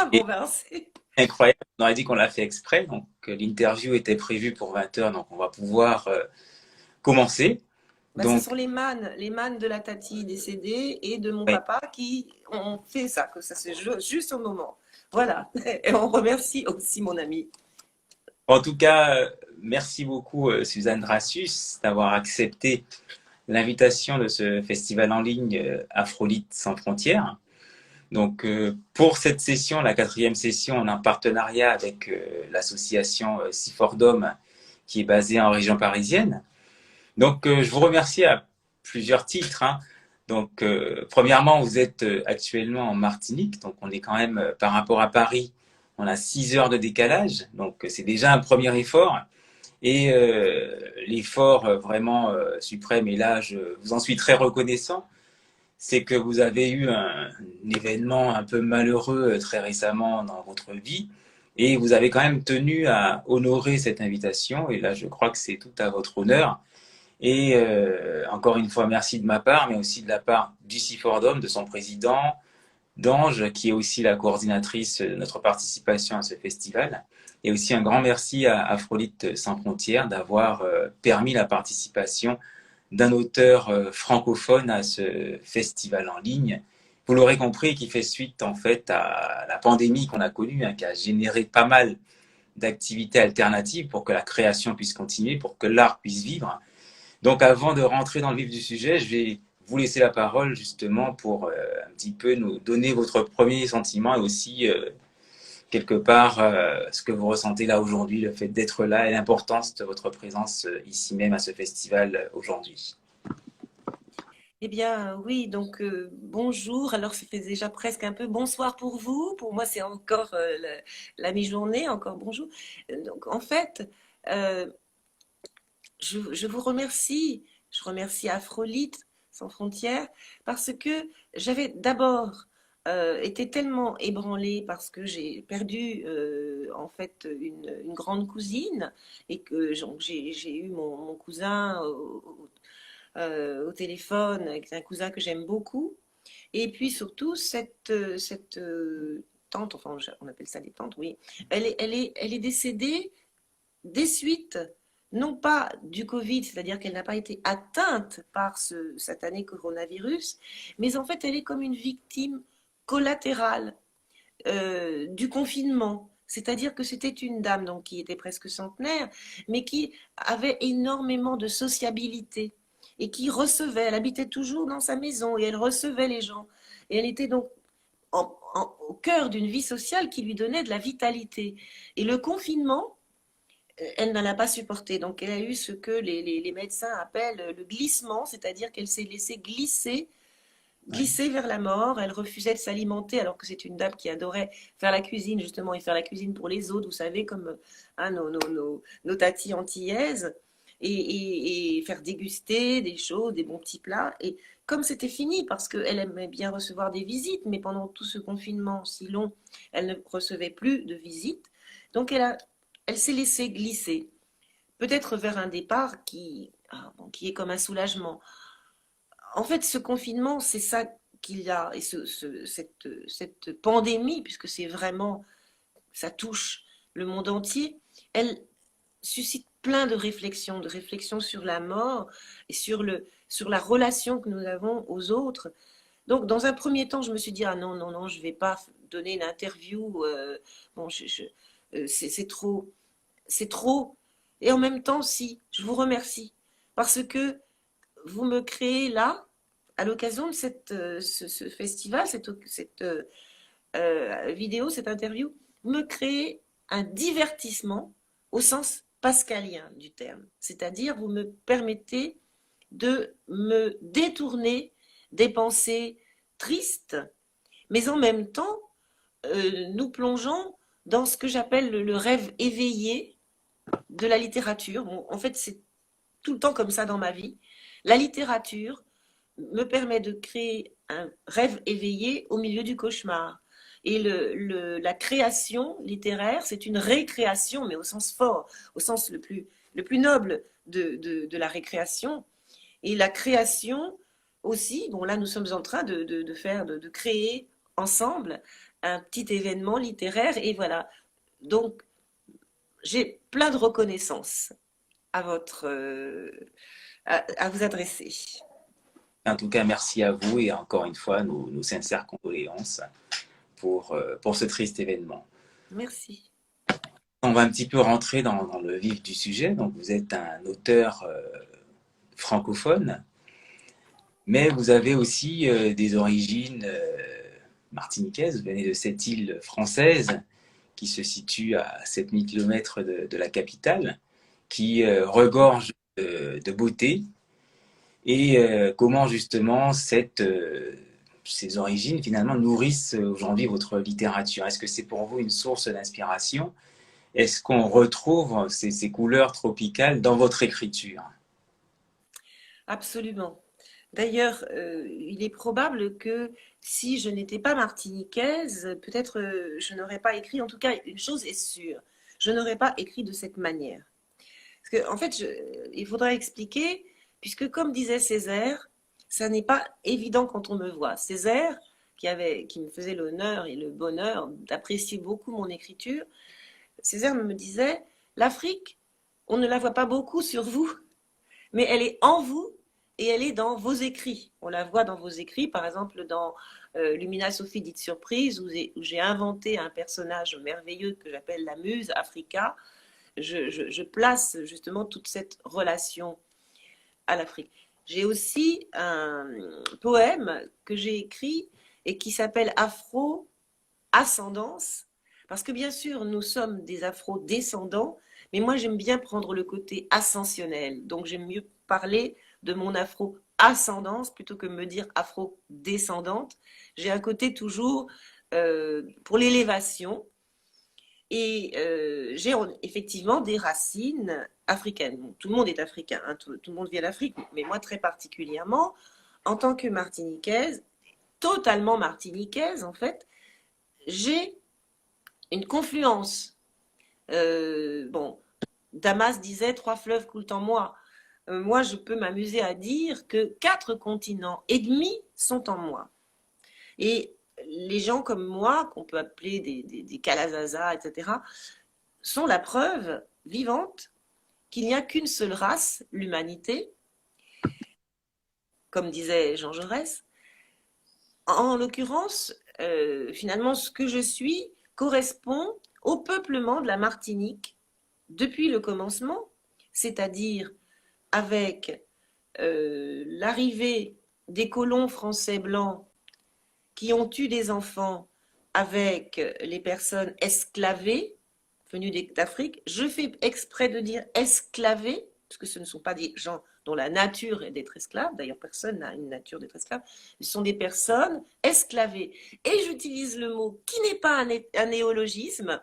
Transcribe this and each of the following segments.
Bon, Et ben, incroyable, on aurait dit qu'on l'a fait exprès, donc l'interview était prévue pour 20 heures, donc on va pouvoir commencer. ben, ce Donc, sont les mânes de la Tati décédée et de mon ouais. papa qui ont fait ça, que ça se joue juste au moment. Voilà. Et on remercie aussi mon ami. En tout cas, merci beaucoup Suzanne Drassus d'avoir accepté l'invitation de ce festival en ligne Afrolyte sans frontières. Donc, pour cette session, la quatrième session, on est en partenariat avec l'association Cifordom qui est basée en région parisienne. Donc, je vous remercie à plusieurs titres, hein. Donc, premièrement, vous êtes actuellement en Martinique, donc on est quand même, par rapport à Paris, on a 6 heures de décalage, donc c'est déjà un premier effort. Et l'effort vraiment suprême, et là, je vous en suis très reconnaissant, c'est que vous avez eu un événement un peu malheureux très récemment dans votre vie, et vous avez quand même tenu à honorer cette invitation, et là, je crois que c'est tout à votre honneur. Et encore une fois, merci de ma part, mais aussi de la part du CIFORDOM, de son président, d'Ange, qui est aussi la coordinatrice de notre participation à ce festival. Et aussi un grand merci à Afrolyte Sans Frontières d'avoir permis la participation d'un auteur francophone à ce festival en ligne. Vous l'aurez compris, qui fait suite en fait à la pandémie qu'on a connue, hein, qui a généré pas mal d'activités alternatives pour que la création puisse continuer, pour que l'art puisse vivre. Donc avant de rentrer dans le vif du sujet, je vais vous laisser la parole justement pour un petit peu nous donner votre premier sentiment et aussi quelque part ce que vous ressentez là aujourd'hui, le fait d'être là et l'importance de votre présence ici même à ce festival aujourd'hui. Eh bien, oui, donc bonjour. Alors, ça fait déjà presque un peu bonsoir pour vous. Pour moi, c'est encore la mi-journée, encore bonjour. Donc, en fait, euh, je vous remercie. Je remercie Afrolyte sans frontières parce que j'avais d'abord été tellement ébranlée parce que j'ai perdu en fait une grande cousine et que donc, j'ai eu mon cousin au téléphone avec un cousin que j'aime beaucoup. Et puis surtout, cette tante, enfin on appelle ça des tantes, oui, elle est décédée des suites, non pas du Covid, c'est-à-dire qu'elle n'a pas été atteinte par ce satané coronavirus, mais en fait elle est comme une victime collatérale du confinement. C'est-à-dire que c'était une dame donc, qui était presque centenaire, mais qui avait énormément de sociabilité et qui recevait, elle habitait toujours dans sa maison et elle recevait les gens. Et elle était donc au cœur d'une vie sociale qui lui donnait de la vitalité. Et le confinement, elle n'en a pas supporté. Donc elle a eu ce que les médecins appellent le glissement, c'est-à-dire qu'elle s'est laissée Ouais. glisser vers la mort. Elle refusait de s'alimenter alors que c'est une dame qui adorait faire la cuisine justement et faire la cuisine pour les autres, vous savez, comme hein, nos tatis antillaises et faire déguster des choses, des bons petits plats. Et comme c'était fini, parce qu'elle aimait bien recevoir des visites, mais pendant tout ce confinement si long, elle ne recevait plus de visites. Donc elle s'est laissée glisser, peut-être vers un départ qui est comme un soulagement. En fait, ce confinement, c'est ça qu'il a, et cette pandémie, puisque c'est vraiment, ça touche le monde entier, elle suscite plein de réflexions sur la mort et sur la relation que nous avons aux autres. Donc, dans un premier temps, je me suis dit, ah non, non, non, je ne vais pas donner une interview, bon, c'est trop, c'est trop. Et en même temps, si, je vous remercie, parce que vous me créez là, à l'occasion de ce festival, cette vidéo, cette interview, vous me créez un divertissement au sens pascalien du terme. C'est-à-dire, vous me permettez de me détourner des pensées tristes, mais en même temps, nous plongeons dans ce que j'appelle le rêve éveillé de la littérature. Bon, en fait, c'est tout le temps comme ça dans ma vie. La littérature me permet de créer un rêve éveillé au milieu du cauchemar. Et la création littéraire, c'est une récréation, mais au sens fort, au sens le plus noble de la récréation. Et la création aussi, bon là nous sommes en train de créer ensemble un petit événement littéraire. Et voilà. Donc, j'ai plein de reconnaissance à à vous adresser. En tout cas, merci à vous et encore une fois, nos sincères condoléances pour ce triste événement. Merci. On va un petit peu rentrer dans le vif du sujet. Donc, vous êtes un auteur francophone, mais vous avez aussi des origines martiniquaises. Vous venez de cette île française qui se situe à 7000 km de la capitale, qui regorge de beauté. Et comment justement ces origines finalement nourrissent aujourd'hui votre littérature? Est-ce que c'est pour vous une source d'inspiration? Est-ce qu'on retrouve ces couleurs tropicales dans votre écriture? Absolument. D'ailleurs, il est probable que si je n'étais pas martiniquaise, peut-être je n'aurais pas écrit, en tout cas, une chose est sûre, je n'aurais pas écrit de cette manière. Parce qu'en fait, il faudrait expliquer, puisque comme disait Césaire, ça n'est pas évident quand on me voit. Césaire, qui me faisait l'honneur et le bonheur d'apprécier beaucoup mon écriture, Césaire me disait, l'Afrique, on ne la voit pas beaucoup sur vous, mais elle est en vous et elle est dans vos écrits. On la voit dans vos écrits, par exemple dans Lumina Sophie dite surprise, où j'ai inventé un personnage merveilleux que j'appelle la Muse Africa. Je place justement toute cette relation à l'Afrique. J'ai aussi un poème que j'ai écrit et qui s'appelle Afro-Ascendance, parce que bien sûr, nous sommes des afro-descendants, mais moi j'aime bien prendre le côté ascensionnel, donc j'aime mieux parler de mon afro-ascendance plutôt que me dire afro-descendante. J'ai un côté toujours pour l'élévation, et j'ai effectivement des racines africaines. Bon, tout le monde est africain, hein, tout le monde vient d'Afrique, mais moi très particulièrement, en tant que martiniquaise, totalement martiniquaise en fait, j'ai une confluence. Bon, Damas disait trois fleuves coulent en moi. Moi, je peux m'amuser à dire que 4 continents et demi sont en moi. Et les gens comme moi, qu'on peut appeler des Kalazaza, etc., sont la preuve vivante qu'il n'y a qu'une seule race, l'humanité, comme disait Jean Jaurès. En l'occurrence, finalement, ce que je suis correspond au peuplement de la Martinique depuis le commencement, c'est-à-dire avec l'arrivée des colons français blancs qui ont eu des enfants avec les personnes esclavées venues d'Afrique. Je fais exprès de dire esclavées, parce que ce ne sont pas des gens dont la nature est d'être esclave. D'ailleurs, personne n'a une nature d'être esclave. Ce sont des personnes esclavées. Et j'utilise le mot qui n'est pas un néologisme,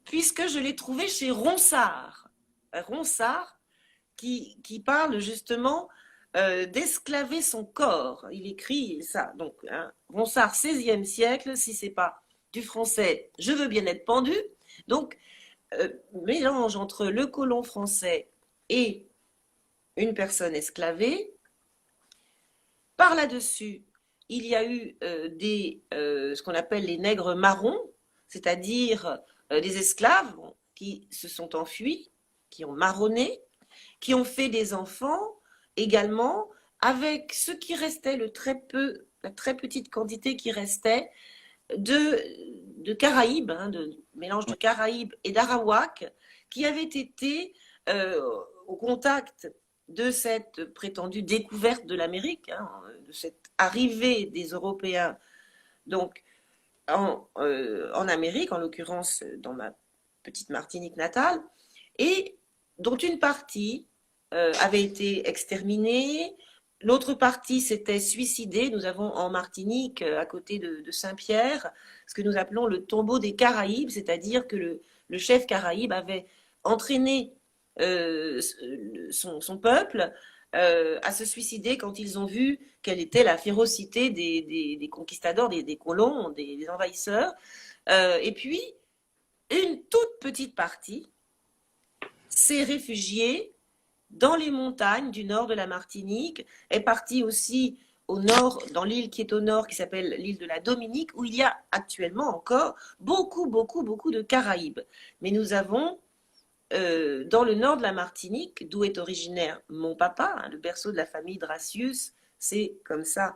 puisque je l'ai trouvé chez Ronsard. Ronsard, qui parle justement d'esclaver son corps. Il écrit ça. Donc, hein, Ronsard, 16e siècle, si c'est pas du français, je veux bien être pendu. Donc, mélange entre le colon français et une personne esclavée. Par là-dessus, il y a eu ce qu'on appelle les nègres marrons, c'est-à-dire des esclaves qui se sont enfuis, qui ont marronné, qui ont fait des enfants également, avec ce qui restait, la très petite quantité qui restait de Caraïbes, hein, de mélange de Caraïbes et d'Arawak, qui avaient été au contact de cette prétendue découverte de l'Amérique, hein, de cette arrivée des Européens donc en Amérique, en l'occurrence dans ma petite Martinique natale, et dont une partie avait été exterminée, l'autre partie s'était suicidée. Nous avons en Martinique, à côté de Saint-Pierre, ce que nous appelons le tombeau des Caraïbes, c'est-à-dire que le chef Caraïbe avait entraîné son peuple à se suicider quand ils ont vu quelle était la férocité des conquistadors, des colons, des envahisseurs. Et puis, une toute petite partie s'est réfugiée dans les montagnes du nord de la Martinique, est partie aussi au nord, dans l'île qui est au nord, qui s'appelle l'île de la Dominique, où il y a actuellement encore beaucoup, beaucoup, beaucoup de Caraïbes. Mais nous avons dans le nord de la Martinique, d'où est originaire mon papa, hein, le berceau de la famille Dracius, c'est comme ça,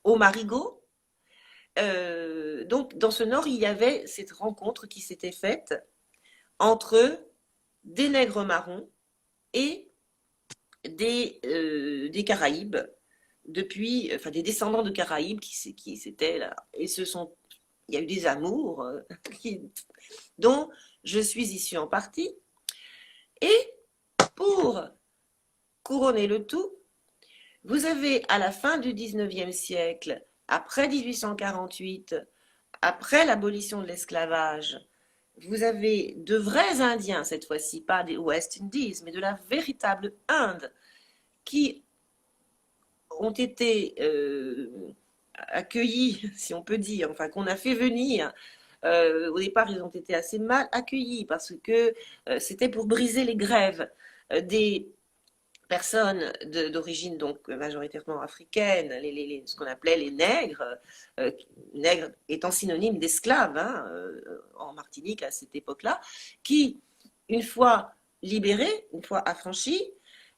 au Marigot. Donc, dans ce nord, il y avait cette rencontre qui s'était faite entre des nègres marrons et des Caraïbes, depuis, enfin des descendants de Caraïbes qui s'étaient là. Et il y a eu des amours dont je suis issue en partie. Et pour couronner le tout, vous avez à la fin du 19e siècle, après 1848, après l'abolition de l'esclavage, vous avez de vrais Indiens, cette fois-ci, pas des West Indies, mais de la véritable Inde, qui ont été accueillis, si on peut dire, enfin qu'on a fait venir. Au départ, ils ont été assez mal accueillis parce que c'était pour briser les grèves des personnes d'origine donc majoritairement africaine, ce qu'on appelait les nègres, nègres étant synonyme d'esclaves hein, en Martinique à cette époque-là, qui, une fois libérés, une fois affranchis,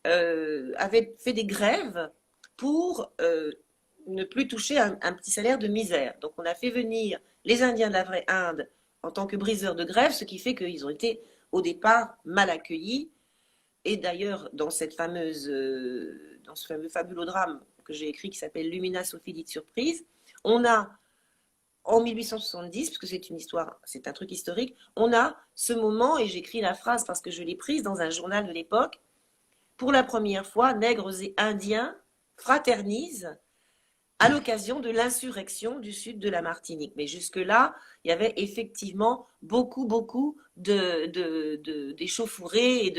avaient fait des grèves pour ne plus toucher un petit salaire de misère. Donc on a fait venir les Indiens de la vraie Inde en tant que briseurs de grève, ce qui fait qu'ils ont été au départ mal accueillis. Et d'ailleurs, dans dans ce fameux fabulodrame que j'ai écrit qui s'appelle Lumina Sophie dite surprise, on a en 1870, puisque c'est une histoire, c'est un truc historique, on a ce moment, et j'écris la phrase parce que je l'ai prise dans un journal de l'époque, pour la première fois, nègres et indiens fraternisent à l'occasion de l'insurrection du sud de la Martinique. Mais jusque-là, il y avait effectivement beaucoup, beaucoup d'échauffourées et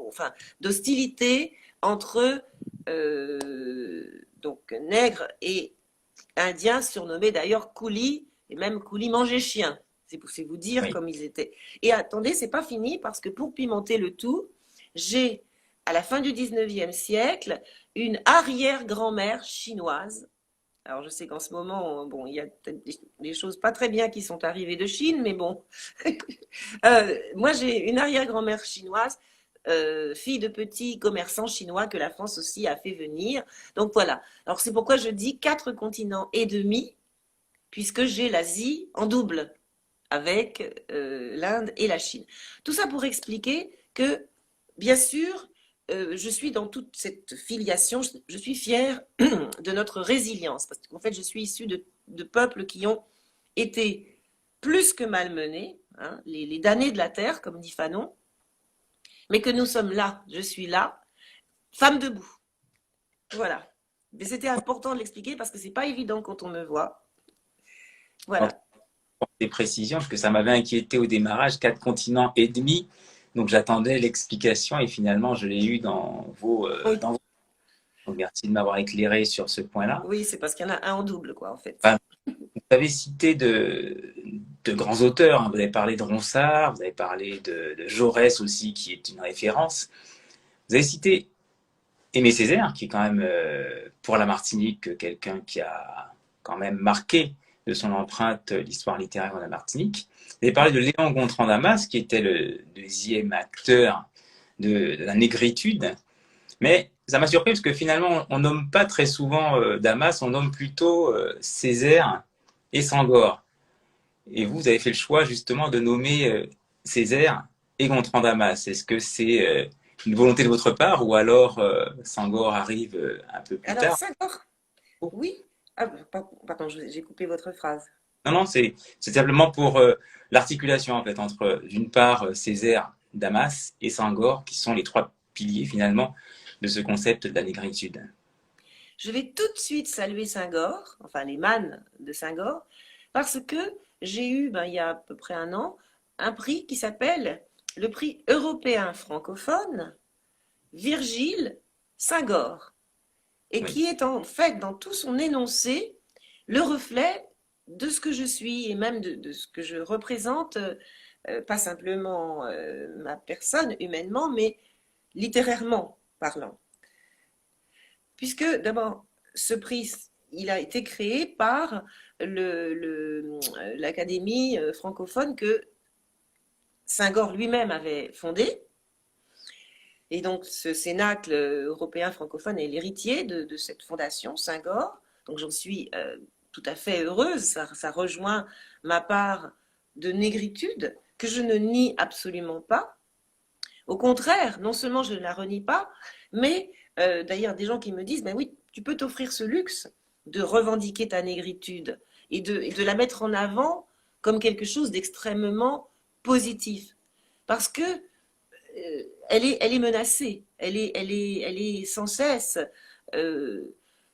enfin, d'hostilités entre donc nègres et indiens, surnommés d'ailleurs coulis, et même coulis manger chien. C'est vous dire Oui. comme ils étaient. Et attendez, c'est pas fini, parce que pour pimenter le tout, j'ai, à la fin du 19e siècle, une arrière-grand-mère chinoise. Alors, je sais qu'en ce moment, bon, il y a peut-être des choses pas très bien qui sont arrivées de Chine, mais bon. Moi, j'ai une arrière-grand-mère chinoise, fille de petits commerçants chinois que la France aussi a fait venir. Donc voilà. Alors, c'est pourquoi je dis 4 continents et demi, puisque j'ai l'Asie en double avec l'Inde et la Chine. Tout ça pour expliquer que, bien sûr, je suis dans toute cette filiation, je suis fière de notre résilience, parce qu'en fait, je suis issue de peuples qui ont été plus que malmenés, hein, les damnés de la terre, comme dit Fanon, mais que nous sommes là, je suis là, femme debout. Voilà. Mais c'était important de l'expliquer parce que c'est pas évident quand on me voit. Voilà. Pour des précisions, parce que ça m'avait inquiété au démarrage, 4 continents et demi. Donc j'attendais l'explication et finalement je l'ai eu Oui, dans vos... Donc merci de m'avoir éclairé sur ce point-là. oui, c'est parce qu'il y en a un en double, quoi, en fait. Enfin, vous avez cité de grands auteurs, hein. Vous avez parlé de Ronsard, vous avez parlé de Jaurès aussi, qui est une référence. Vous avez cité Aimé Césaire, qui est quand même, pour la Martinique, quelqu'un qui a quand même marqué de son empreinte l'histoire littéraire de la Martinique. Vous avez parlé de Léon Gontran Damas, qui était le deuxième acteur de la négritude. Mais ça m'a surpris parce que finalement, on nomme pas très souvent Damas, on nomme plutôt Césaire et Senghor. Et vous avez fait le choix justement de nommer Césaire et Gontran Damas. Est-ce que c'est une volonté de votre part ou alors Senghor arrive un peu plus Alors, tard? Senghor, oui. Ah, pardon, j'ai coupé votre phrase. Non, non, c'est simplement pour l'articulation en fait entre d'une part Césaire, Damas et Senghor, qui sont les trois piliers finalement de ce concept de la négritude. Je vais tout de suite saluer Senghor, enfin les mannes de Senghor, parce que j'ai eu, ben, il y a à peu près un an, un prix qui s'appelle le prix européen francophone Virgile Senghor, et Oui. qui est en fait dans tout son énoncé le reflet de ce que je suis et même de ce que je représente, pas simplement ma personne humainement, mais littérairement parlant. Puisque d'abord, ce prix, il a été créé par l'Académie francophone que Senghor lui-même avait fondée. Et donc, ce Cénacle européen francophone est l'héritier de cette fondation, Senghor. Donc, j'en suis tout à fait heureuse. Ça rejoint ma part de négritude que je ne nie absolument pas. Au contraire, non seulement je ne la renie pas, mais d'ailleurs, des gens qui me disent, ben oui, tu peux t'offrir ce luxe de revendiquer ta négritude et de la mettre en avant comme quelque chose d'extrêmement positif. Parce que elle est menacée, elle est sans cesse,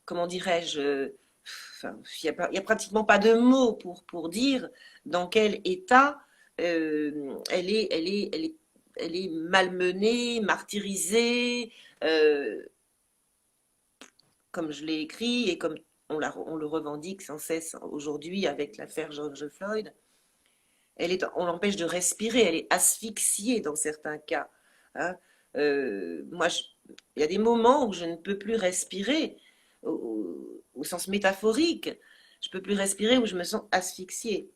comment dirais-je, enfin, il n'y a pratiquement pas de mots pour dire dans quel état elle est malmenée, martyrisée, comme je l'ai écrit et comme on le revendique sans cesse aujourd'hui avec l'affaire George Floyd. On l'empêche de respirer, elle est asphyxiée dans certains cas. Hein. Moi, il y a des moments où je ne peux plus respirer, au sens métaphorique. Je ne peux plus respirer, où je me sens asphyxiée.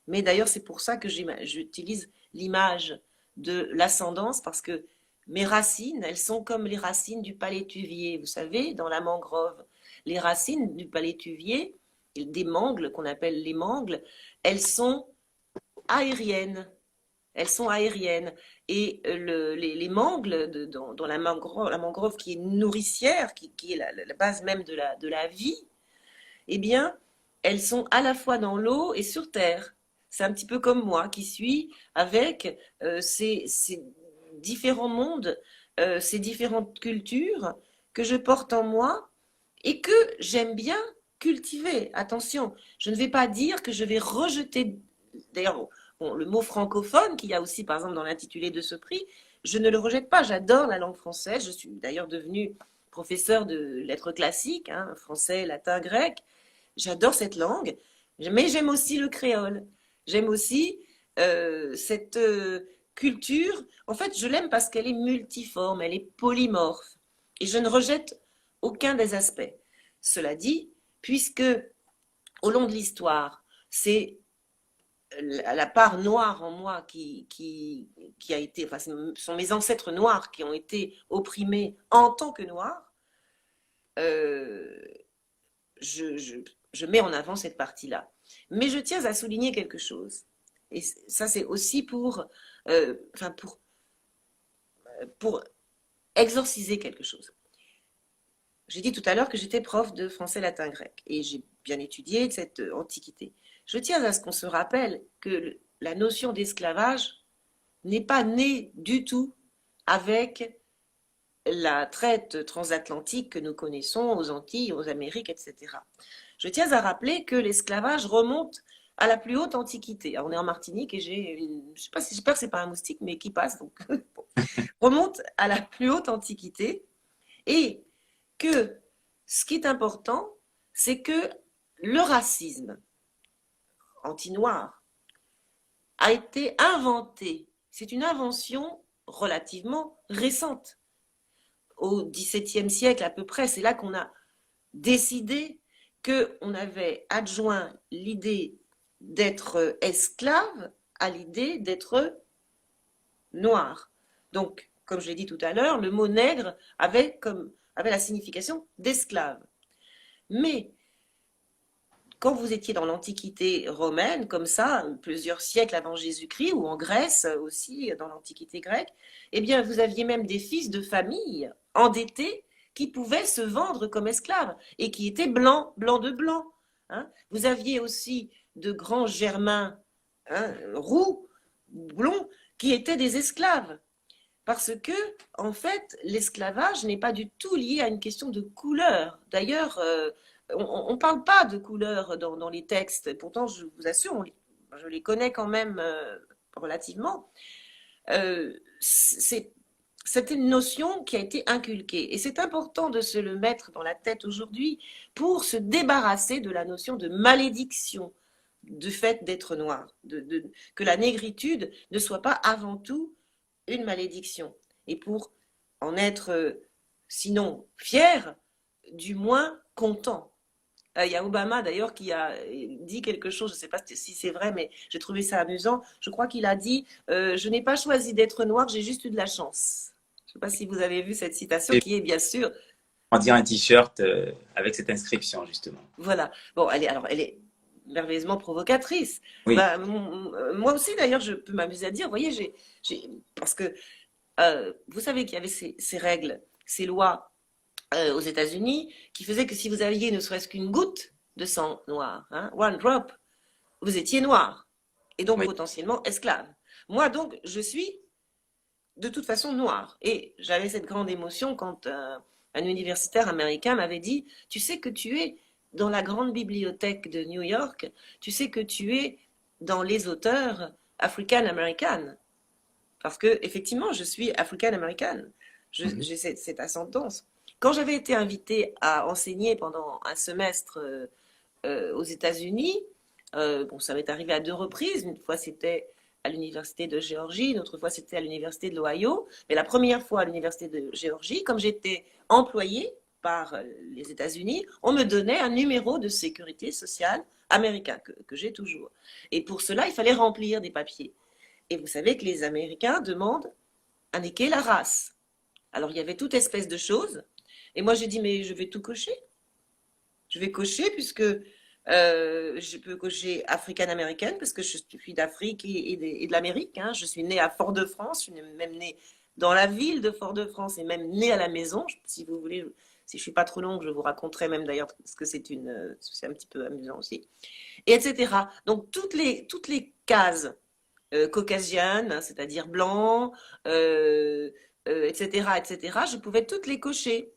Mais d'ailleurs, c'est pour ça que j'utilise l'image de l'ascendance, parce que mes racines, elles sont comme les racines du palétuvier. Vous savez, dans la mangrove, les racines du palétuvier, des mangles qu'on appelle les mangles, elles sont aériennes. Elles sont aériennes. Et les mangles dans la mangrove qui est nourricière, qui est la base même de la vie, eh bien, elles sont à la fois dans l'eau et sur terre. C'est un petit peu comme moi qui suis avec ces différents mondes, ces différentes cultures que je porte en moi et que j'aime bien cultiver. Attention, je ne vais pas dire que je vais rejeter. D'ailleurs, bon, le mot francophone qu'il y a aussi, par exemple, dans l'intitulé de ce prix, je ne le rejette pas. J'adore la langue française. Je suis d'ailleurs devenue professeure de lettres classiques, hein, français, latin, grec. J'adore cette langue, mais j'aime aussi le créole. J'aime aussi cette culture. En fait, je l'aime parce qu'elle est multiforme, elle est polymorphe. Et je ne rejette aucun des aspects. Cela dit, puisque au long de l'histoire, c'est la part noire en moi qui a été, enfin, ce sont mes ancêtres noirs qui ont été opprimés en tant que noirs, euh, je mets en avant cette partie-là. Mais je tiens à souligner quelque chose. Et ça, c'est aussi enfin pour exorciser quelque chose. J'ai dit tout à l'heure que j'étais prof de français, latin, grec. Et j'ai bien étudié cette antiquité. Je tiens à ce qu'on se rappelle que la notion d'esclavage n'est pas née du tout avec la traite transatlantique que nous connaissons aux Antilles, aux Amériques, etc. Je tiens à rappeler que l'esclavage remonte à la plus haute antiquité. Alors, on est en Martinique et je sais pas si j'espère que c'est pas un moustique, mais qui passe, donc bon. Remonte à la plus haute antiquité et que ce qui est important, c'est que le racisme anti-noir a été inventé. C'est une invention relativement récente. Au XVIIe siècle à peu près, c'est là qu'on a décidé qu'on avait adjoint l'idée d'être esclave à l'idée d'être noir. Donc, comme je l'ai dit tout à l'heure, le mot nègre avait la signification d'esclave. Mais quand vous étiez dans l'Antiquité romaine, comme ça, plusieurs siècles avant Jésus-Christ, ou en Grèce aussi, dans l'Antiquité grecque, eh bien, vous aviez même des fils de famille endettés qui pouvaient se vendre comme esclaves et qui étaient blancs de blanc. Hein. Vous aviez aussi de grands germains, hein, roux, blonds, qui étaient des esclaves. Parce que, en fait, l'esclavage n'est pas du tout lié à une question de couleur. D'ailleurs, on ne parle pas de couleur dans les textes. Pourtant, je vous assure, je les connais quand même relativement. C'est une notion qui a été inculquée. Et c'est important de se le mettre dans la tête aujourd'hui pour se débarrasser de la notion de malédiction du fait d'être noir. Que la négritude ne soit pas avant tout une malédiction. Et pour en être, sinon fier, du moins content. Il y a Obama d'ailleurs qui a dit quelque chose, je ne sais pas si c'est vrai, mais j'ai trouvé ça amusant. Je crois qu'il a dit je n'ai pas choisi d'être noir, j'ai juste eu de la chance. Je ne sais pas si vous avez vu cette citation Et qui est bien sûr, on dit un t-shirt avec cette inscription, justement. voilà. Bon, elle est merveilleusement provocatrice. Oui, Bah, moi aussi d'ailleurs, je peux m'amuser à dire, vous voyez, parce que vous savez qu'il y avait ces règles, ces lois aux États-Unis qui faisaient que si vous aviez ne serait-ce qu'une goutte de sang noir, hein, one drop, vous étiez noir et donc oui. potentiellement esclave. Moi donc, je suis de toute façon noir et j'avais cette grande émotion quand un universitaire américain m'avait dit, tu sais que tu es dans la grande bibliothèque de New York, tu sais que tu es dans les auteurs African-American. Parce que, effectivement, je suis africaine-américaine. Mhm. J'ai cette ascendance. Quand j'avais été invitée à enseigner pendant un semestre aux États-Unis, bon, ça m'est arrivé à deux reprises. Une fois, c'était à l'université de Géorgie, une autre fois, c'était à l'université de l'Ohio. Mais la première fois à l'université de Géorgie, comme j'étais employée par les États-Unis, on me donnait un numéro de sécurité sociale américain que j'ai toujours. Et pour cela, il fallait remplir des papiers. Et vous savez que les Américains demandent indiquer la race. Alors il y avait toute espèce de choses. Et moi j'ai dit mais je vais tout cocher. Je vais cocher puisque je peux cocher africaine-américaine parce que je suis d'Afrique et de l'Amérique. Hein. Je suis née à Fort-de-France, je suis même née dans la ville de Fort-de-France et même née à la maison. Si vous voulez, si je ne suis pas trop longue, je vous raconterai même d'ailleurs parce que c'est un petit peu amusant aussi. Et etc. Donc toutes les cases caucasienne, c'est-à-dire blanc, etc., etc., je pouvais toutes les cocher.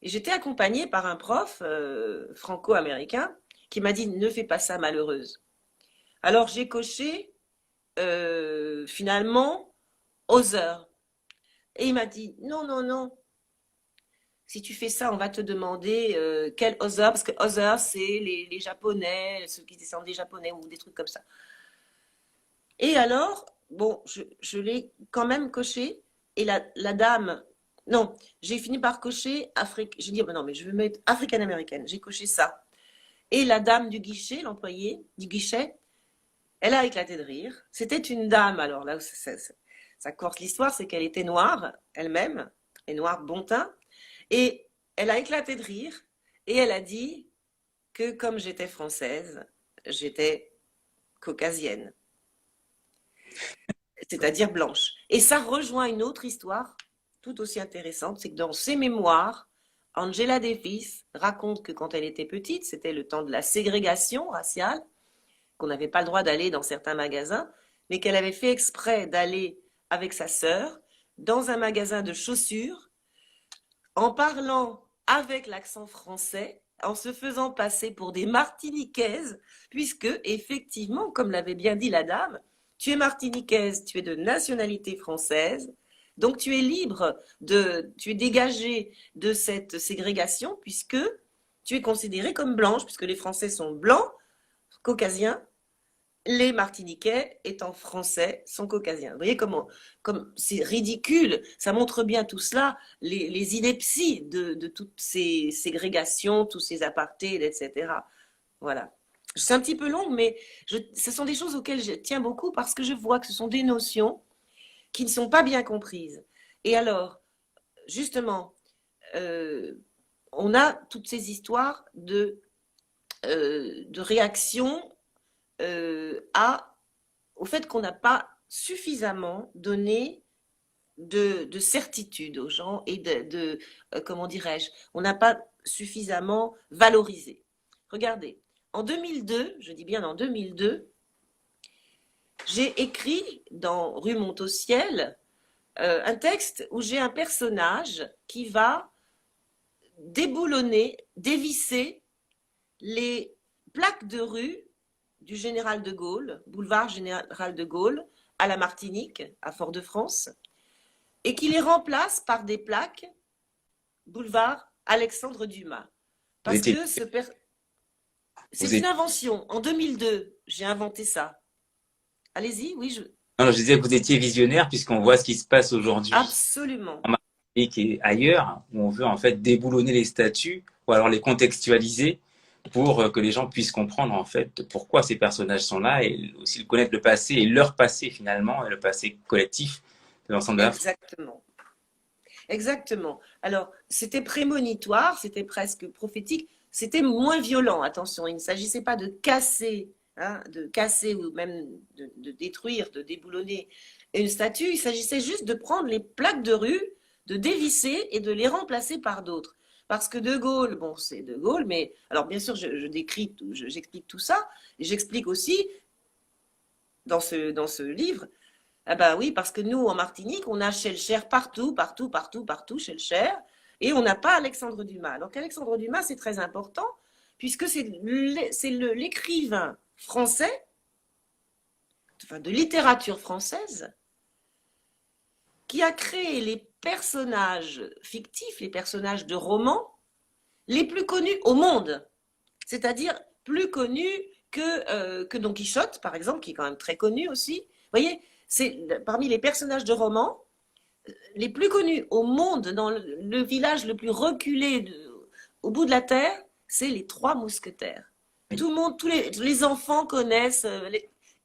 Et j'étais accompagnée par un prof franco-américain qui m'a dit ne fais pas ça malheureuse. Alors j'ai coché finalement Other. Et il m'a dit non, non, non, si tu fais ça, on va te demander quel Other, parce que Other, c'est les Japonais, ceux qui descendent des Japonais ou des trucs comme ça. Et alors, bon, je l'ai quand même coché. Et la dame, non, j'ai fini par cocher Afrique. J'ai dit, oh, ben non, mais je vais mettre africaine-américaine. J'ai coché ça. Et la dame du guichet, l'employée du guichet, elle a éclaté de rire. C'était une dame, alors là, ça corse l'histoire, c'est qu'elle était noire, elle-même, et noire bon teint. Et elle a éclaté de rire. Et elle a dit que comme j'étais française, j'étais caucasienne, c'est-à-dire blanche. Et ça rejoint une autre histoire tout aussi intéressante, c'est que dans ses mémoires, Angela Davis raconte que quand elle était petite, c'était le temps de la ségrégation raciale, qu'on n'avait pas le droit d'aller dans certains magasins, mais qu'elle avait fait exprès d'aller avec sa sœur dans un magasin de chaussures en parlant avec l'accent français, en se faisant passer pour des Martiniquaises, puisque effectivement, comme l'avait bien dit la dame, tu es martiniquaise, tu es de nationalité française, donc tu es libre tu es dégagée de cette ségrégation puisque tu es considérée comme blanche, puisque les Français sont blancs, caucasiens, les Martiniquais étant français sont caucasiens. Vous voyez comment, comme c'est ridicule, ça montre bien tout cela, les inepties de toutes ces ségrégations, tous ces apartés, etc. Voilà. C'est un petit peu long, mais ce sont des choses auxquelles je tiens beaucoup parce que je vois que ce sont des notions qui ne sont pas bien comprises. Et alors, justement, on a toutes ces histoires de réaction au fait qu'on n'a pas suffisamment donné de certitude aux gens et comment dirais-je, on n'a pas suffisamment valorisé. Regardez, en 2002, je dis bien en 2002, j'ai écrit dans Rue Montautiel un texte où j'ai un personnage qui va déboulonner, dévisser les plaques de rue du Général de Gaulle, boulevard Général de Gaulle, à la Martinique, à Fort-de-France, et qui les remplace par des plaques boulevard Alexandre Dumas. Vous Parce étiez, que vous c'est une étiez, invention. En 2002, j'ai inventé ça. Allez-y, oui, non, je disais que vous étiez visionnaire puisqu'on voit ce qui se passe aujourd'hui absolument. en Martinique et ailleurs, où on veut en fait déboulonner les statuts ou alors les contextualiser pour que les gens puissent comprendre en fait pourquoi ces personnages sont là et aussi connaître le passé et leur passé finalement, et le passé collectif de l'ensemble de la France. Exactement. Exactement. Alors, c'était prémonitoire, c'était presque prophétique, c'était moins violent, attention, il ne s'agissait pas de casser ou même de détruire, de déboulonner une statue, il s'agissait juste de prendre les plaques de rue, de dévisser et de les remplacer par d'autres. Parce que De Gaulle, bon, c'est De Gaulle, mais alors bien sûr, je décris, j'explique tout ça, et j'explique aussi dans ce livre. Ah bah oui, parce que nous, en Martinique, on a Schellcher partout, partout, partout, partout, Schellcher, et on n'a pas Alexandre Dumas. Donc Alexandre Dumas, c'est très important, puisque c'est l'écrivain français, enfin de littérature française, qui a créé les personnages fictifs, les personnages de romans, les plus connus au monde. C'est-à-dire plus connus que Don Quichotte, par exemple, qui est quand même très connu aussi. Vous voyez, c'est parmi les personnages de romans les plus connus au monde, dans le village le plus reculé au bout de la terre, c'est les Trois Mousquetaires. Oui. Tout le monde, tous les enfants connaissent,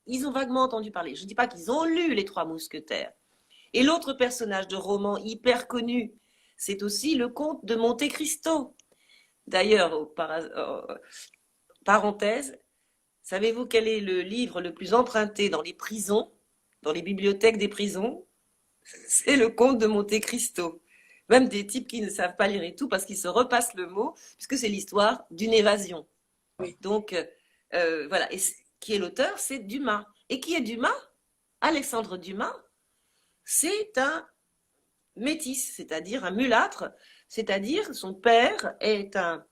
ils ont vaguement entendu parler. Je ne dis pas qu'ils ont lu les Trois Mousquetaires. Et l'autre personnage de roman hyper connu, c'est aussi le comte de Monte Cristo. D'ailleurs, parenthèse, savez-vous quel est le livre le plus emprunté dans les prisons, dans les bibliothèques des prisons? C'est le comte de Monte Cristo. Même des types qui ne savent pas lire et tout, parce qu'ils se repassent le mot, puisque c'est l'histoire d'une évasion. Oui. Donc, voilà. Et qui est l'auteur? C'est Dumas. Et qui est Dumas? Alexandre Dumas, c'est un métis, c'est-à-dire un mulâtre, c'est-à-dire son père est un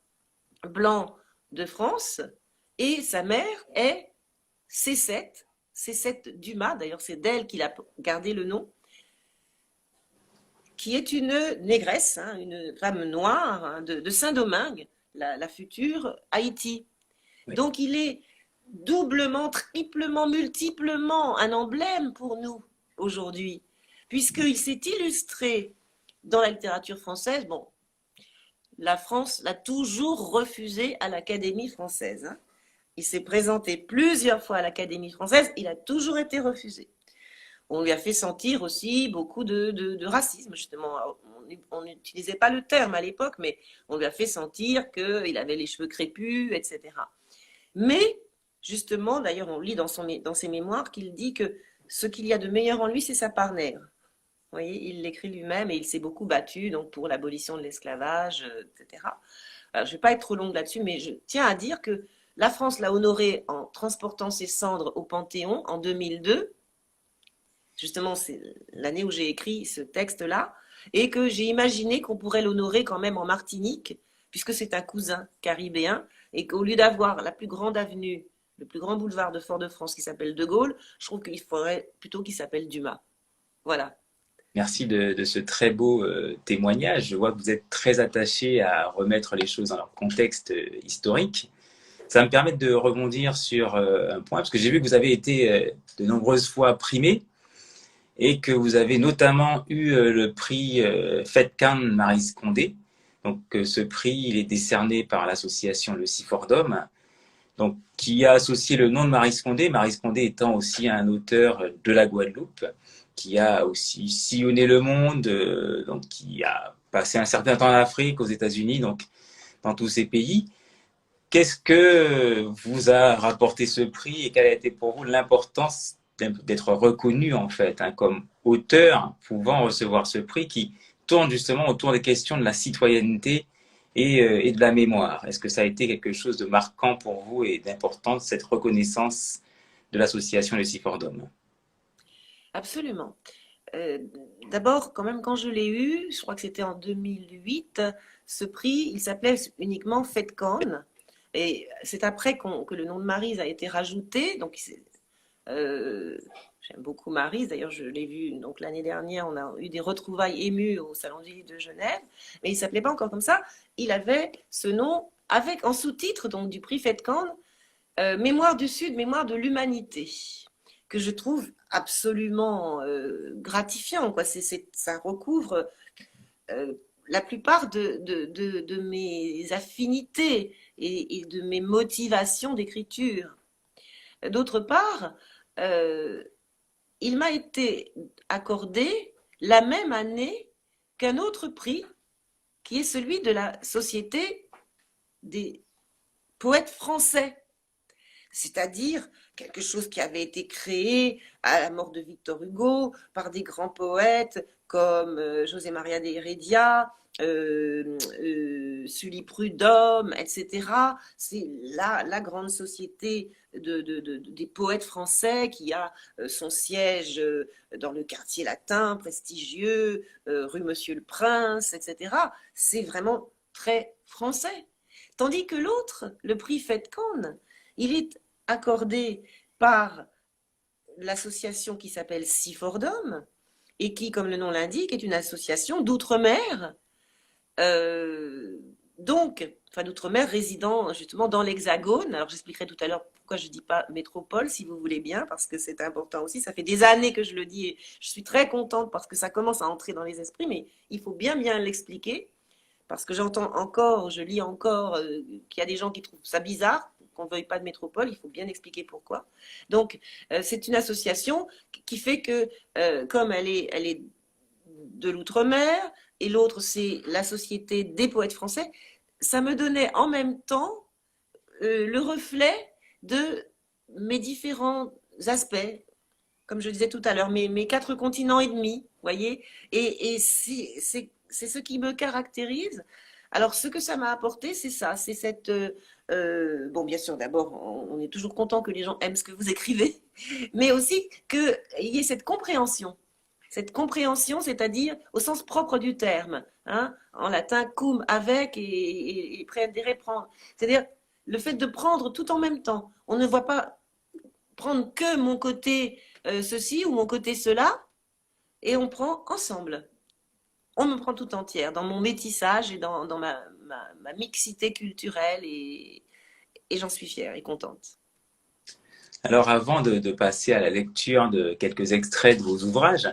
blanc de France et sa mère est C7 Dumas, d'ailleurs c'est d'elle qu'il a gardé le nom, qui est une négresse, hein, une femme noire hein, de Saint-Domingue, la future Haïti. Oui. Donc il est doublement, triplement, multiplement un emblème pour nous aujourd'hui, puisqu'il s'est illustré dans la littérature française. Bon, la France l'a toujours refusé à l'Académie française. Hein. Il s'est présenté plusieurs fois à l'Académie française, il a toujours été refusé. On lui a fait sentir aussi beaucoup de racisme, justement. On n'utilisait pas le terme à l'époque, mais on lui a fait sentir qu'il avait les cheveux crépus, etc. Mais, justement, d'ailleurs, on lit dans ses mémoires qu'il dit que ce qu'il y a de meilleur en lui, c'est sa part nègre. Vous voyez, il l'écrit lui-même et il s'est beaucoup battu donc, pour l'abolition de l'esclavage, etc. Alors, je ne vais pas être trop longue là-dessus, mais je tiens à dire que la France l'a honoré en transportant ses cendres au Panthéon en 2002. Justement, c'est l'année où j'ai écrit ce texte-là, et que j'ai imaginé qu'on pourrait l'honorer quand même en Martinique, puisque c'est un cousin caribéen, et qu'au lieu d'avoir la plus grande avenue, le plus grand boulevard de Fort-de-France qui s'appelle De Gaulle, je trouve qu'il faudrait plutôt qu'il s'appelle Dumas. Voilà. Merci de ce très beau témoignage. Je vois que vous êtes très attaché à remettre les choses dans leur contexte historique. Ça va me permet de rebondir sur un point, parce que j'ai vu que vous avez été de nombreuses fois primé et que vous avez notamment eu le prix FEDCAN Maryse Condé. Donc ce prix, il est décerné par l'association Le Cifordom, donc qui a associé le nom de Maryse Condé étant aussi un auteur de la Guadeloupe, qui a aussi sillonné le monde, donc qui a passé un certain temps en Afrique, aux États-Unis, donc dans tous ces pays. Qu'est-ce que vous a rapporté ce prix et quelle a été pour vous l'importance d'être reconnu en fait hein, comme auteur pouvant recevoir ce prix qui tourne justement autour des questions de la citoyenneté et de la mémoire? Est-ce que ça a été quelque chose de marquant pour vous et d'important, cette reconnaissance de l'association Le Cifordom? Absolument. Euh, D'abord, quand même, quand je l'ai eu, je crois que c'était en 2008, ce prix, il s'appelait uniquement FEDCAN. Et c'est après que le nom de Maryse a été rajouté. Donc, j'aime beaucoup Maryse. D'ailleurs, je l'ai vu donc l'année dernière. On a eu des retrouvailles émues au Salon du Livre de Genève. Mais il ne s'appelait pas encore comme ça. Il avait ce nom avec en sous-titre donc du prix FEDCAN, Mémoire du Sud, mémoire de l'humanité, que je trouve absolument gratifiant. Quoi. Ça recouvre la plupart de mes affinités et de mes motivations d'écriture. D'autre part, euh, il m'a été accordé la même année qu'un autre prix qui est celui de la Société des poètes français, c'est-à-dire quelque chose qui avait été créé à la mort de Victor Hugo par des grands poètes comme José María de Heredia, Sully Prud'homme, etc. C'est la grande société des poètes français qui a son siège dans le quartier latin, prestigieux, rue Monsieur le Prince, etc. C'est vraiment très français. Tandis que l'autre, le prix Fedcon, il est accordé par l'association qui s'appelle Sifordom et qui, comme le nom l'indique, est une association d'outre-mer. Donc, enfin d'outre-mer résidant justement dans l'Hexagone. Alors j'expliquerai tout à l'heure pourquoi je ne dis pas métropole, si vous voulez bien, parce que c'est important aussi. Ça fait des années que je le dis et je suis très contente parce que ça commence à entrer dans les esprits, mais il faut bien l'expliquer. Parce que j'entends encore, je lis encore qu'il y a des gens qui trouvent ça bizarre qu'on ne veuille pas de métropole, il faut bien expliquer pourquoi. Donc, c'est une association qui fait que, comme elle est de l'outre-mer, et l'autre, c'est la Société des poètes français, ça me donnait en même temps le reflet de mes différents aspects, comme je disais tout à l'heure, mes 4 continents et demi, vous voyez, et c'est ce qui me caractérise. Alors, ce que ça m'a apporté, c'est ça, c'est cette... bon, bien sûr, d'abord, on est toujours content que les gens aiment ce que vous écrivez, mais aussi qu'il y ait cette compréhension. Cette compréhension, c'est-à-dire au sens propre du terme, hein, en latin, cum, avec, et prendere, prendre. C'est-à-dire le fait de prendre tout en même temps. On ne voit pas prendre que mon côté ceci ou mon côté cela, et on prend ensemble. On me prend tout entière dans mon métissage et dans ma mixité culturelle et j'en suis fière et contente. Alors, avant de passer à la lecture de quelques extraits de vos ouvrages,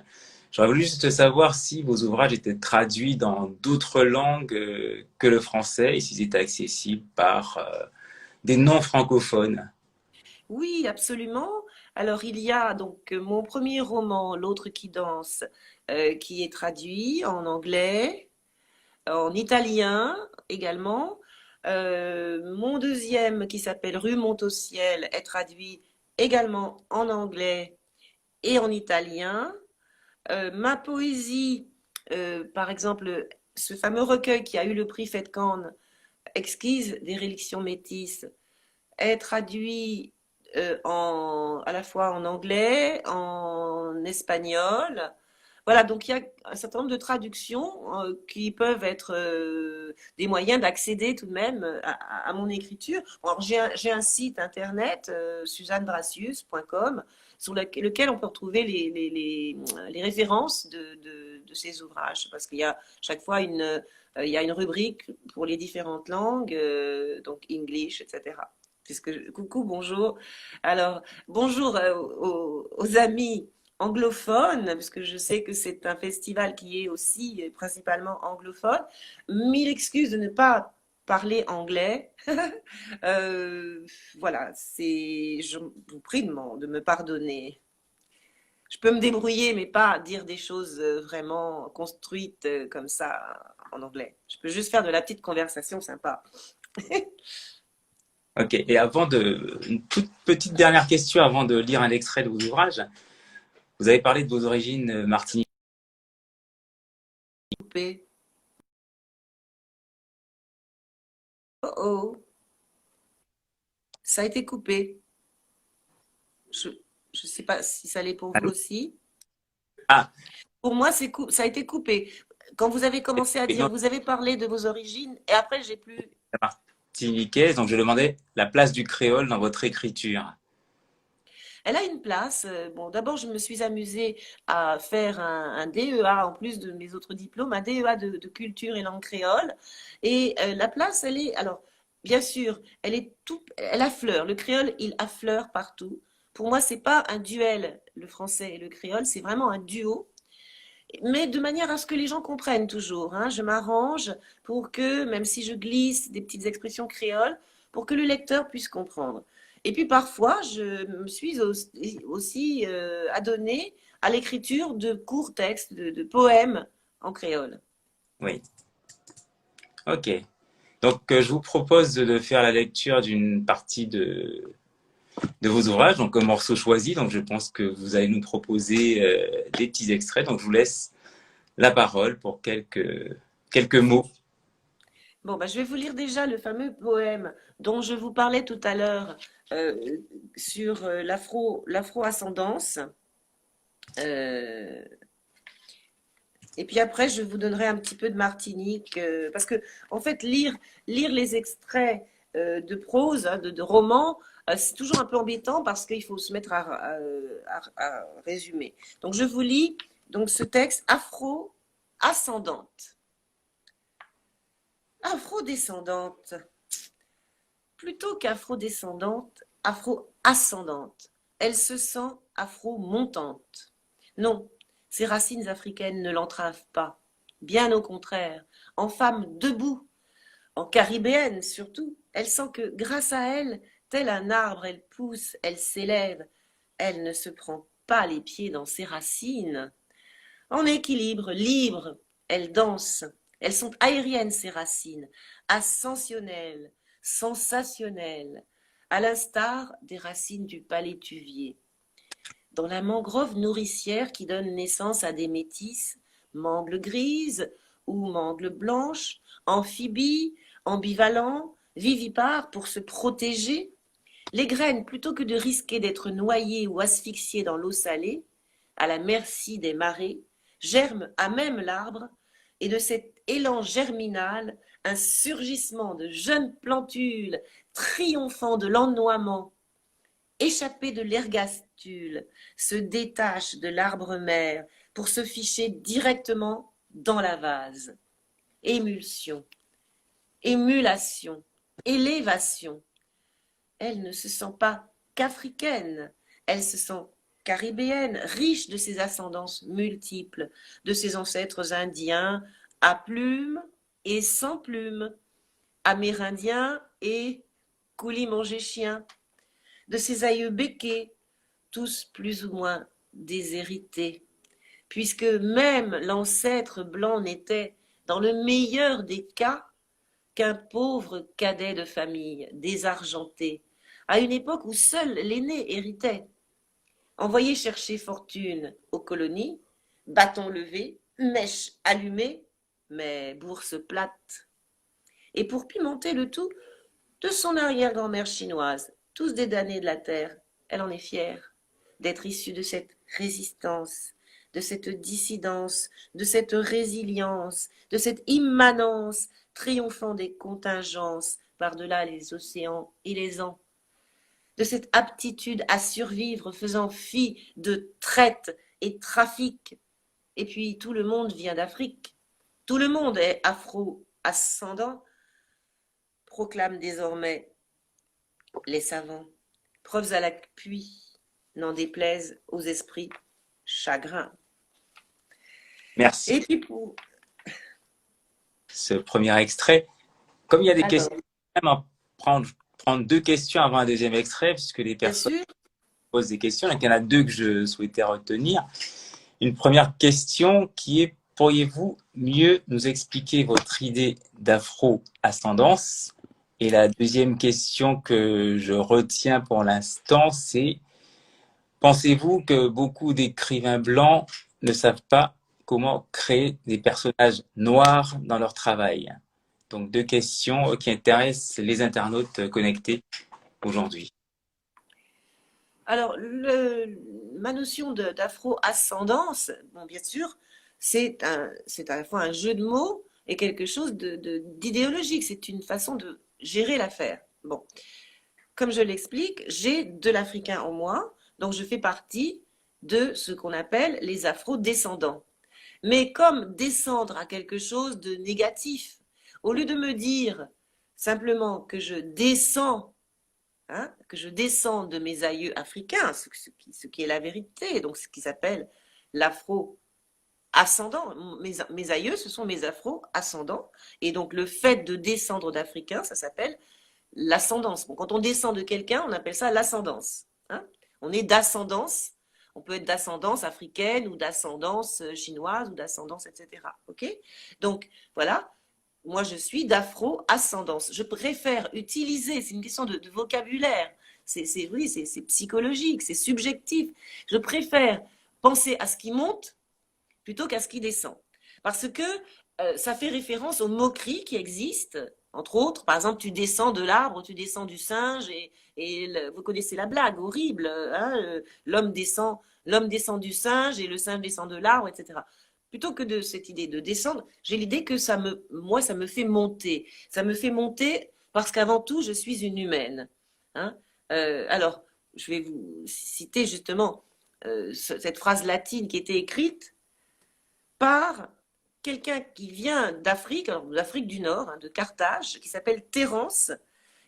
j'aurais voulu juste savoir si vos ouvrages étaient traduits dans d'autres langues que le français et s'ils étaient accessibles par des non-francophones. Oui, absolument. Alors, il y a donc mon premier roman, L'autre qui danse, qui est traduit en anglais, en italien également. Mon deuxième, qui s'appelle Rue monte au ciel, est traduit également en anglais et en italien. Ma poésie, par exemple, ce fameux recueil qui a eu le prix Fedcon, Exquise des rélictions métisses, est traduit à la fois en anglais, en espagnol. Voilà, donc il y a un certain nombre de traductions qui peuvent être des moyens d'accéder tout de même à mon écriture. Bon, alors j'ai un site internet, suzannedracius.com, sur lequel on peut retrouver les références de ces ouvrages, parce qu'il y a chaque fois il y a une rubrique pour les différentes langues, donc English, etc. Coucou, bonjour. Alors, bonjour aux amis anglophones, puisque je sais que c'est un festival qui est aussi principalement anglophone. Mille excuses de ne pas parler anglais. Voilà, je vous prie de me pardonner. Je peux me débrouiller, mais pas dire des choses vraiment construites comme ça en anglais. Je peux juste faire de la petite conversation sympa. Ok, et une toute petite dernière question avant de lire un extrait de vos ouvrages. Vous avez parlé de vos origines martiniquaises. Coupé. Oh oh, ça a été coupé. Je ne sais pas si ça l'est pour vous Allô? aussi. Ah, Pour moi, ça a été coupé. Quand vous avez commencé à et dire, donc, vous avez parlé de vos origines, et après, j'ai plus. la martiniquaise, donc je demandais la place du créole dans votre écriture. Elle a une place. Bon, d'abord, je me suis amusée à faire un DEA, en plus de mes autres diplômes, un DEA de culture et langue créole. Et la place, elle est, alors, bien sûr, elle affleure. Le créole, il affleure partout. Pour moi, c'est pas un duel, le français et le créole, c'est vraiment un duo. mais de manière à ce que les gens comprennent toujours, hein. Je m'arrange pour que, même si je glisse des petites expressions créoles, pour que le lecteur puisse comprendre. Et puis parfois, je me suis aussi adonnée à l'écriture de courts textes, de poèmes en créole. Oui, ok. Donc, je vous propose de faire la lecture d'une partie de vos ouvrages, donc un morceau choisi. Donc, je pense que vous allez nous proposer des petits extraits. Donc, je vous laisse la parole pour quelques mots. Bon, bah, je vais vous lire déjà le fameux poème dont je vous parlais tout à l'heure euh, sur l'afro-ascendance. Euh, et puis après, je vous donnerai un petit peu de Martinique, parce que en fait, lire les extraits de prose, hein, de romans, c'est toujours un peu embêtant parce qu'il faut se mettre à résumer. Donc, je vous lis donc ce texte afro-ascendante. Afro-descendante. Plutôt qu'afro-descendante, afro-ascendante. Elle se sent afro-montante. Non, ses racines africaines ne l'entravent pas. Bien au contraire, en femme debout, en caribéenne surtout, elle sent que grâce à elle, tel un arbre, elle pousse, elle s'élève. Elle ne se prend pas les pieds dans ses racines. En équilibre, libre, elles dansent. Elles sont aériennes, ces racines, ascensionnelles, sensationnelles, à l'instar des racines du palétuvier. Dans la mangrove nourricière qui donne naissance à des métisses, mangles grises ou mangles blanches, amphibies, ambivalents, vivipares pour se protéger, les graines, plutôt que de risquer d'être noyées ou asphyxiées dans l'eau salée, à la merci des marées, germent à même l'arbre, et de cet élan germinal, un surgissement de jeunes plantules triomphant de l'ennoiement, échappées de l'ergastule, se détachent de l'arbre mère pour se ficher directement dans la vase. Émulsion, émulation, élévation. Elle ne se sent pas qu'africaine, elle se sent caribéenne, riche de ses ascendances multiples, de ses ancêtres indiens à plumes et sans plumes, amérindiens et coulis manger chien, de ses aïeux béquets, tous plus ou moins déshérités, puisque même l'ancêtre blanc n'était, dans le meilleur des cas, qu'un pauvre cadet de famille, désargenté, à une époque où seul l'aîné héritait. Envoyé chercher fortune aux colonies, bâton levé, mèche allumée, mais bourse plate. Et pour pimenter le tout, de son arrière-grand-mère chinoise, tous des damnés de la terre, elle en est fière d'être issue de cette résistance, de cette dissidence, de cette résilience, de cette immanence triomphant des contingences par-delà les océans et les ans, de cette aptitude à survivre faisant fi de traite et trafic. Et puis tout le monde vient d'Afrique, tout le monde est afro-ascendant, proclament désormais les savants. Preuves à l'appui, n'en déplaise aux esprits chagrins. Merci Et pour puis pour... ce premier extrait. Comme il y a des Alors, questions, même en prendre deux questions avant un deuxième extrait, puisque les bien personnes sûr, posent des questions. Donc, il y en a deux que je souhaitais retenir. Une première question qui est, pourriez-vous mieux nous expliquer votre idée d'afro-ascendance? Et la deuxième question que je retiens pour l'instant, c'est, pensez-vous que beaucoup d'écrivains blancs ne savent pas comment créer des personnages noirs dans leur travail? Donc, deux questions qui intéressent les internautes connectés aujourd'hui. alors ma notion d'afro-ascendance, bon, bien sûr, c'est à la fois un jeu de mots et quelque chose d'idéologique. C'est une façon de gérer l'affaire. Bon, comme je l'explique, j'ai de l'africain en moi, donc je fais partie de ce qu'on appelle les afro-descendants. Mais comme descendre à quelque chose de négatif, au lieu de me dire simplement que je descends, hein, que je descends de mes aïeux africains, ce qui est la vérité, donc ce qui s'appelle l'afro-ascendance, ascendants. Mes aïeux, ce sont mes afro-ascendants. Et donc, le fait de descendre d'Africains, ça s'appelle l'ascendance. Bon, quand on descend de quelqu'un, on appelle ça l'ascendance. Hein. On est d'ascendance. On peut être d'ascendance africaine ou d'ascendance chinoise ou d'ascendance, etc. OK? Donc, voilà. Moi, je suis d'afro-ascendance. Je préfère utiliser, c'est une question de vocabulaire. Oui, c'est psychologique, c'est subjectif. Je préfère penser à ce qui monte plutôt qu'à ce qui descend. Parce que ça fait référence aux moqueries qui existent, entre autres. Par exemple, tu descends de l'arbre, tu descends du singe, vous connaissez la blague horrible, hein, l'homme descend du singe et le singe descend de l'arbre, etc. Plutôt que de cette idée de descendre, j'ai l'idée que moi, ça me fait monter. Ça me fait monter parce qu'avant tout, je suis une humaine. Hein. Alors, je vais vous citer justement cette phrase latine qui était écrite par quelqu'un qui vient d'Afrique, alors d'Afrique du Nord, hein, de Carthage, qui s'appelle Terence,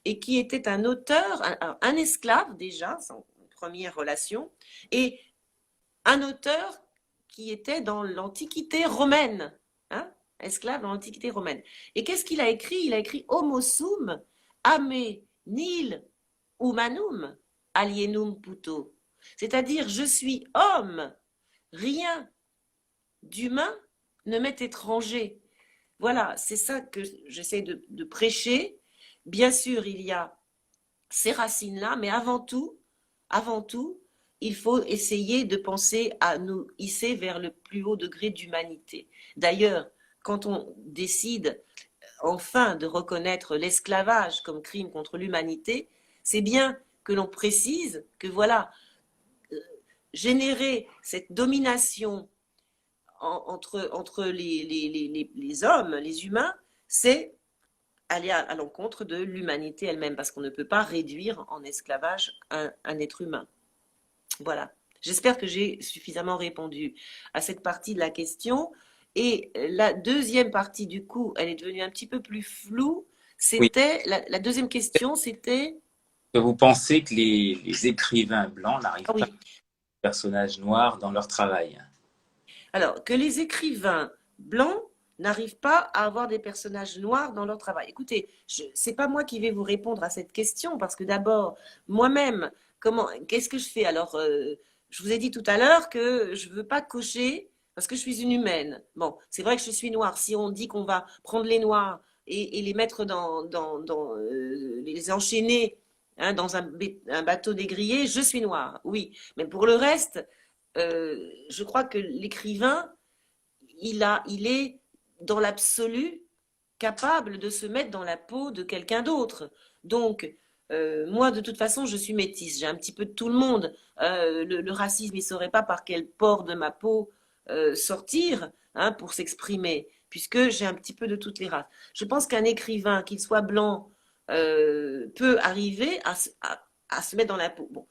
et qui était un auteur, un esclave déjà, sans première relation, et un auteur qui était dans l'Antiquité romaine, hein, esclave dans l'Antiquité romaine. Et qu'est-ce qu'il a écrit? Il a écrit Homo sum, ame, nil, humanum, alienum puto. C'est-à-dire, je suis homme, rien d'humain ne m'est étranger. Voilà, c'est ça que j'essaie de prêcher. Bien sûr, il y a ces racines-là, mais avant tout, il faut essayer de penser à nous hisser vers le plus haut degré d'humanité. D'ailleurs, quand on décide enfin de reconnaître l'esclavage comme crime contre l'humanité, c'est bien que l'on précise que voilà, générer cette domination entre les hommes, les humains, c'est aller à l'encontre de l'humanité elle-même, parce qu'on ne peut pas réduire en esclavage un être humain. Voilà. J'espère que j'ai suffisamment répondu à cette partie de la question. Et la deuxième partie, du coup, elle est devenue un petit peu plus floue. Oui. C'était la deuxième question, c'était… Vous pensez que les écrivains blancs Ah n'arrivent pas à oui. être des personnages noirs dans leur travail? Alors, que les écrivains blancs n'arrivent pas à avoir des personnages noirs dans leur travail. Écoutez, c'est pas moi qui vais vous répondre à cette question, parce que d'abord, moi-même, qu'est-ce que je fais? Alors, je vous ai dit tout à l'heure que je veux pas cocher parce que je suis une humaine. Bon, c'est vrai que je suis noire. Si on dit qu'on va prendre les noirs et les mettre les enchaîner, hein, dans un bateau dégrillé, je suis noire, oui. Mais pour le reste, je crois que l'écrivain, il est dans l'absolu capable de se mettre dans la peau de quelqu'un d'autre. Donc, moi, de toute façon, je suis métisse. J'ai un petit peu de tout le monde. Le racisme, il ne saurait pas par quel pore de ma peau sortir, hein, pour s'exprimer, puisque j'ai un petit peu de toutes les races. Je pense qu'un écrivain, qu'il soit blanc, peut arriver à se mettre dans la peau. Bon.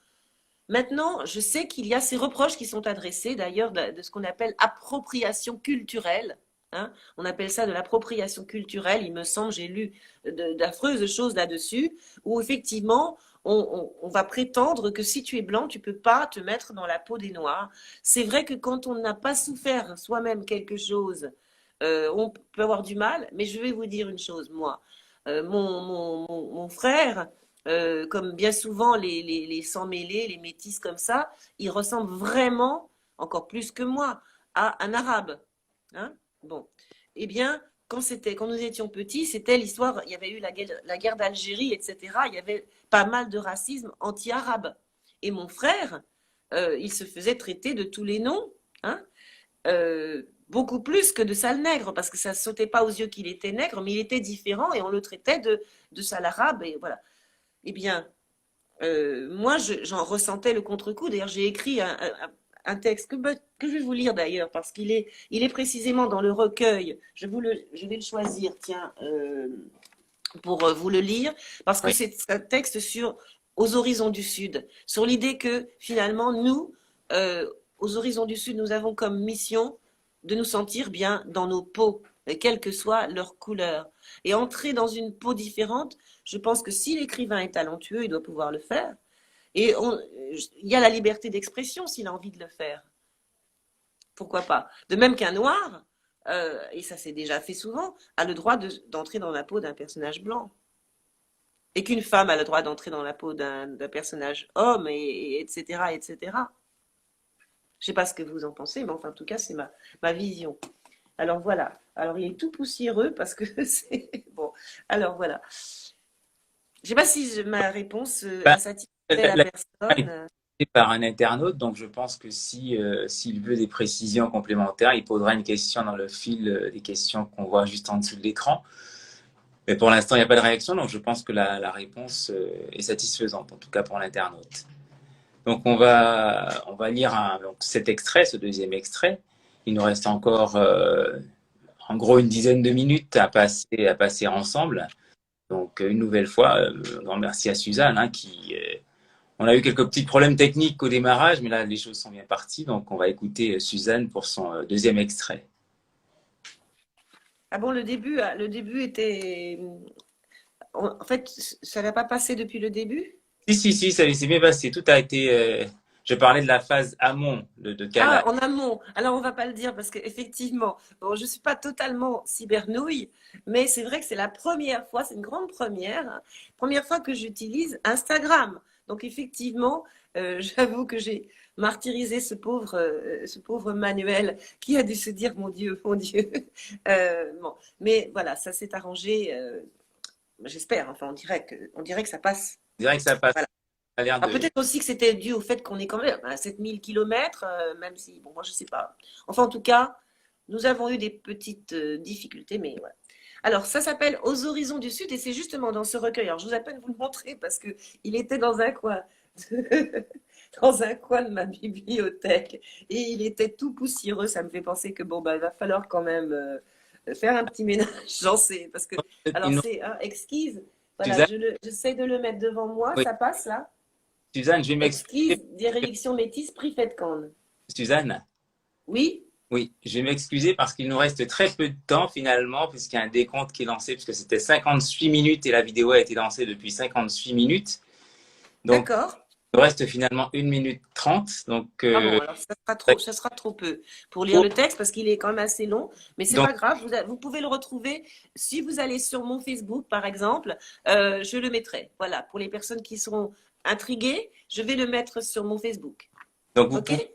Maintenant, je sais qu'il y a ces reproches qui sont adressés d'ailleurs de ce qu'on appelle appropriation culturelle. Hein. On appelle ça de l'appropriation culturelle. Il me semble, j'ai lu d'affreuses choses là-dessus, où effectivement, on va prétendre que si tu es blanc, tu ne peux pas te mettre dans la peau des noirs. C'est vrai que quand on n'a pas souffert soi-même quelque chose, on peut avoir du mal, mais je vais vous dire une chose, moi. Mon frère, comme bien souvent les sans-mêlés, les métis comme ça, ils ressemblent vraiment, encore plus que moi, à un arabe. Hein. Bon, eh bien, quand nous étions petits, c'était l'histoire, il y avait eu la guerre d'Algérie, etc. Il y avait pas mal de racisme anti-arabe. Et mon frère, il se faisait traiter de tous les noms, hein, beaucoup plus que de sale nègre, parce que ça ne sautait pas aux yeux qu'il était nègre, mais il était différent et on le traitait de sale arabe, et voilà. Eh bien, moi, j'en ressentais le contre-coup. D'ailleurs, j'ai écrit un texte que je vais vous lire d'ailleurs, parce il est précisément dans le recueil. Je vais le choisir, tiens, pour vous le lire, parce que Oui. c'est un texte aux horizons du Sud, sur l'idée que finalement, nous, aux horizons du Sud, nous avons comme mission de nous sentir bien dans nos peaux, quelle que soit leur couleur. Et entrer dans une peau différente, je pense que si l'écrivain est talentueux, il doit pouvoir le faire. Et il y a la liberté d'expression s'il a envie de le faire. Pourquoi pas? De même qu'un noir, et ça s'est déjà fait souvent, a le droit d'entrer dans la peau d'un personnage blanc. Et qu'une femme a le droit d'entrer dans la peau d'un personnage homme, etc., etc. Je sais pas ce que vous en pensez, mais enfin, en tout cas, c'est ma vision. Alors voilà. Alors il est tout poussiéreux parce que c'est bon. Alors voilà. Je sais pas si ma réponse Ben, a satisfait la la question a été personne. posée par un internaute, donc je pense que si, s'il veut des précisions complémentaires, il posera une question dans le fil des questions qu'on voit juste en dessous de l'écran. Mais pour l'instant, il n'y a pas de réaction, donc je pense que la réponse est satisfaisante, en tout cas pour l'internaute. Donc on va lire donc cet extrait, ce deuxième extrait. Il nous reste encore en gros une dizaine de minutes à passer ensemble. Donc une nouvelle fois, un grand merci à Suzanne on a eu quelques petits problèmes techniques au démarrage, mais là les choses sont bien parties. Donc on va écouter Suzanne pour son deuxième extrait. Ah bon, le début était. En fait, ça n'a pas passé depuis le début? Si, ça s'est bien passé. Tout a été. Je parlais de la phase amont de Ah, Cala. en amont. Alors, on va pas le dire parce qu'effectivement, bon, je suis pas totalement cybernouille, mais c'est vrai que c'est la première fois, c'est une grande première, hein, première fois que j'utilise Instagram. Donc, effectivement, j'avoue que j'ai martyrisé ce pauvre Manuel qui a dû se dire, mon Dieu, mon Dieu. Bon, mais voilà, ça s'est arrangé, j'espère. Enfin, on dirait que ça passe. Je dirais que ça passe. Voilà. Ça a l'air Alors de. peut-être aussi que c'était dû au fait qu'on est quand même à 7000 km, même si, bon, moi je sais pas. Enfin, en tout cas, nous avons eu des petites difficultés, mais voilà. Alors, ça s'appelle Aux horizons du Sud et c'est justement dans ce recueil. Alors, je vous appelle vous le montrer parce que il était dans un coin, dans un coin de ma bibliothèque et il était tout poussiéreux. Ça me fait penser que bon, bah, il va falloir quand même faire un petit ménage, j'en sais, parce que, alors Une- c'est exquise. Voilà, Suzanne, j'essaie de le mettre devant moi, oui. ça passe là. Suzanne, je vais m'excuser. Exquise d'érudition métisse, prix Fedcon. Suzanne, Oui, oui, je vais m'excuser parce qu'il nous reste très peu de temps finalement, puisqu'il y a un décompte qui est lancé, puisque c'était 58 minutes et la vidéo a été lancée depuis 58 minutes. Donc, d'accord. il nous reste finalement 1 minute 30. Donc, Ah bon, alors ça sera trop peu pour lire le texte parce qu'il est quand même assez long, mais c'est donc, pas grave. Vous pouvez le retrouver si vous allez sur mon Facebook, par exemple. Je le mettrai. Voilà, pour les personnes qui seront intriguées, je vais le mettre sur mon Facebook. donc, vous Ok? pouvez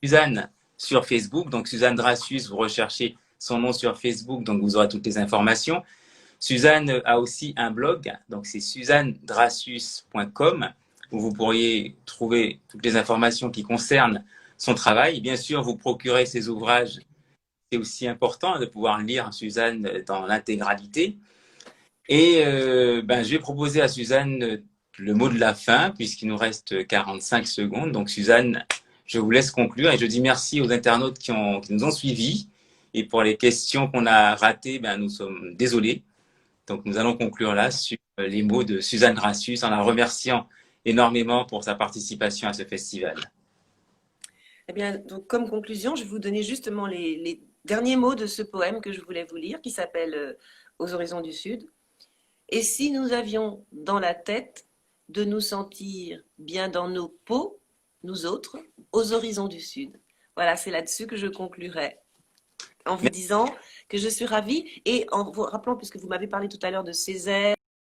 Suzanne sur Facebook. Donc, Suzanne Dracius, vous recherchez son nom sur Facebook, donc vous aurez toutes les informations. Suzanne a aussi un blog, donc c'est suzannedracius.com, où vous pourriez trouver toutes les informations qui concernent son travail. Bien sûr, vous procurez ses ouvrages. C'est aussi important de pouvoir lire Suzanne dans l'intégralité. Et je vais proposer à Suzanne le mot de la fin, puisqu'il nous reste 45 secondes. Donc, Suzanne, je vous laisse conclure et je dis merci aux internautes qui nous ont suivis. Et pour les questions qu'on a ratées, nous sommes désolés. Donc, nous allons conclure là sur les mots de Suzanne Dracius en la remerciant énormément pour sa participation à ce festival. Eh bien, donc, comme conclusion, je vais vous donner justement les derniers mots de ce poème que je voulais vous lire, qui s'appelle Aux horizons du Sud. Et si nous avions dans la tête de nous sentir bien dans nos peaux, nous autres, aux horizons du Sud. Voilà, c'est là-dessus que je conclurai en vous disant que je suis ravie et en vous rappelant, puisque vous m'avez parlé tout à l'heure de Césaire,